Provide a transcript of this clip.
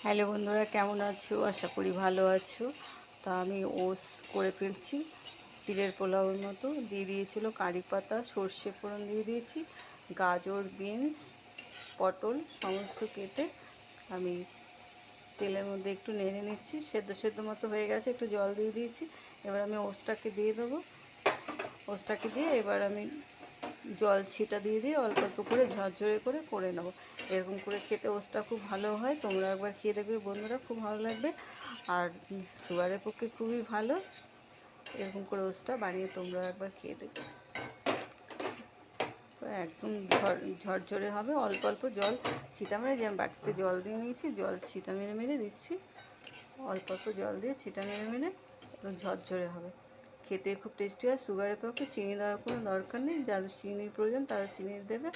Hello বন্ধুরা, কেমন আছো? আশা করি ভালো আছো। তা আমি ওটস করে ফেলছি চিড়ের পোলাওর মতো। দিয়ে দিয়েছিল কারি পাতা, সর্ষে ফোড়ন দিয়ে দিয়েছি, গাজর, বিনস, পটল সমস্ত কেটে আমি তেলের মধ্যে একটু নেড়ে নিচ্ছি। সেদ্ধ সেদ্ধ মতো হয়ে গেছে, একটু জল দিয়ে দিয়েছি। এবার আমি ওটসটাকে দিয়ে দেবো। ওটসটাকে দিয়ে এবার আমি জল ছিটা দিয়ে দিয়ে অল্প অল্প করে ঝরঝরে করে নেব। এরকম করে খেতে ওটসটা খুব ভালো হয়। তোমরা একবার খেয়ে দেখবে বন্ধুরা, খুব ভালো লাগবে। আর সুগারের পক্ষে খুবই ভালো। এরকম করে ওটসটা বানিয়ে তোমরা একবার খেয়ে দেখবে, একদম ঝরঝরে হবে। অল্প অল্প জল ছিটা মেরে, যে আমি বাটিতে জল দিয়ে নিয়েছি, জল ছিটা মেরে মেরে দিচ্ছি। অল্প অল্প জল দিয়ে ছিটা মেরে মেরে একদম ঝরঝরে হবে। খেতে খুব টেস্টি হয়। সুগারের পক্ষে চিনি দেওয়ার কোনো দরকার নেই। যাদের চিনির প্রয়োজন তারা চিনি দেবে।